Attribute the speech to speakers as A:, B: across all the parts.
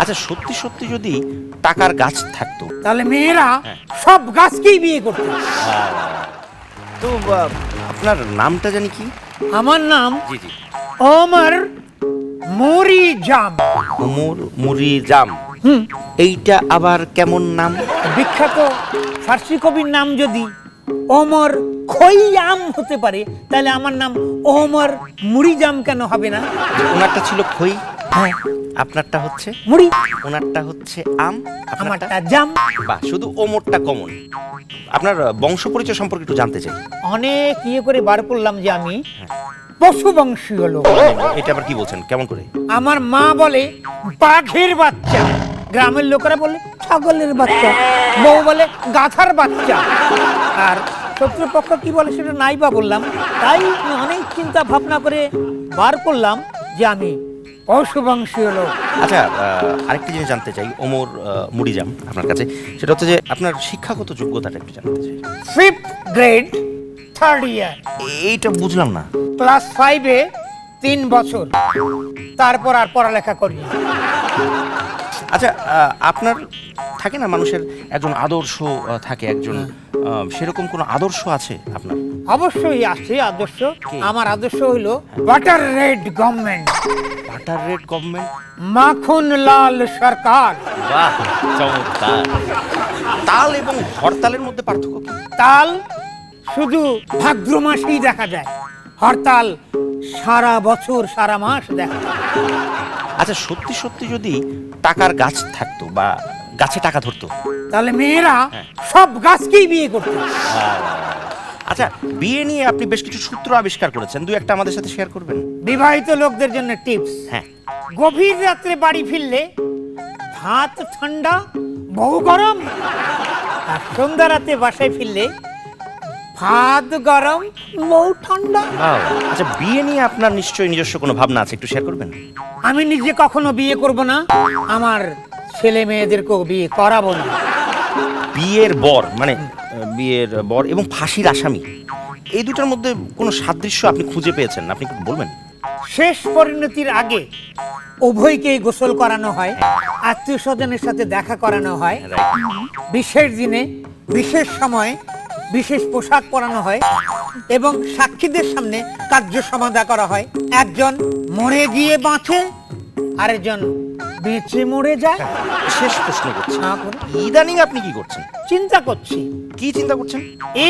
A: আচ্ছা, সত্যি সত্যি যদি টাকার গাছ থাকতো
B: তাহলে মেয়েরা সব গাছকেই বিয়ে করতো।
A: তো আপনার নামটা জানি কি?
B: আমার নাম
A: জি জি,
B: ওমর মুরিজাম।
A: ওমর মুরিজাম। এইটা আবার কেমন নাম?
B: বিখ্যাত ফার্সি কবির নাম যদি ওমর খৈয়াম হতে পারে, তাহলে আমার নাম ওমর মুরিজাম কেন হবে না?
A: ওনারটা ছিল খই,
B: হ্যাঁ,
A: আপনারটা হচ্ছে
B: মুড়ি,
A: ওনারটা হচ্ছে আম, আপনারটা
B: আমারটা জাম।
A: বা শুধু ওমরটা কমন। আপনার বংশ পরিচয় সম্পর্কে একটু জানতে চাই।
B: অনেক বার করলাম যে আমি পশু বংশীয় লোক।
A: এটা আবার কি বলছেন, কেমন করে?
B: আমার মা বলে বাঘের বাচ্চা, গ্রামের লোকেরা বলে ছাগলের বাচ্চা, বউ বলে গাধার বাচ্চা, আর শত্রুপক্ষ কি বলে সেটা নাই বা বললাম। তাই অনেক চিন্তা ভাবনা করে বার করলাম যে আমি পশু বংশীয় লোক।
A: আচ্ছা, আরেকটি জিনিস জানতে চাই ওমর মুরিজাম আপনার কাছে, সেটা হচ্ছে যে আপনার শিক্ষাগত যোগ্যতাটা একটু জানতে চাই।
B: 5th গ্রেড 3rd ইয়ার,
A: এইটা বুঝলাম না।
B: ক্লাস 5-এ 3 বছর, তারপর আর পড়ালেখা করি।
A: আচ্ছা, আপনার থাকে না মানুষের একজন আদর্শ থাকে, একজন সেরকম কোনো আদর্শ আছে আপনার?
B: অবশ্যই আছে আদর্শ।
A: কি?
B: আমার আদর্শ হইল butter red government,
A: butter red government.
B: মাখন লাল সরকার।
A: বাহ, চমৎকার। তাল এবং হরতালের মধ্যে পার্থক্য কি?
B: তাল শুধু ভাদ্র মাসেই দেখা যায়, হরতাল সারা বছর সারা মাস দেখা যায়।
A: আচ্ছা, সত্যি সত্যি যদি টাকার গাছ থাকতো বা গাছে টাকা ধরতো,
B: তাহলে মেয়েরা সব গাছকেই বিয়ে করতো।
A: আচ্ছা, বিয়ে নিয়ে আপনি বেশ কিছু সূত্র আবিষ্কার করেছেন, দুই একটা আমাদের সাথে শেয়ার করবেন?
B: বিবাহিত লোকদের জন্য টিপস:
A: হ্যাঁ।
B: গভীর রাত্রে বাড়ি ফিরলে ভাত ঠান্ডা বউ গরম, আর সন্ধ্যা রাতে বাসায় ফিরলে ভাত গরম বউ ঠান্ডা।
A: আচ্ছা, বিয়ে নিয়ে আপনার নিশ্চয়ই নিজস্ব কোনো ভাবনা আছে, একটু শেয়ার করবেন?
B: আমি নিজে কখনো বিয়ে করব না, আমার ছেলে মেয়েদেরকেও বিয়ে করাবো না।
A: বিয়ের বর মানে বিয়ের বর এবং ফাঁসির আসামি, এই দুটার মধ্যে কোনো সাদৃশ্য আপনি খুঁজে পেয়েছেন, আপনি একটু বলবেন?
B: শেষ পরিণতির আগে উভয়কেই গোসল করানো হয়, আত্মীয় স্বজনের সাথে দেখা করানো হয়, বিশেষ দিনে বিশেষ সময়ে বিশেষ পোশাক পরানো হয় এবং সাক্ষীদের সামনে কার্য সমাধা করা হয়। একজন মরে গিয়ে বাঁচে, আরেকজন বেঁচে মরে যায়।
A: শেষ প্রশ্ন করছি,
B: না করে
A: ইদানিং আপনি কি করছেন?
B: চিন্তা করছি,
A: কি চিন্তা করছেন?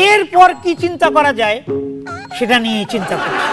B: এরপর কি চিন্তা করা যায় সেটা নিয়ে চিন্তা করছি।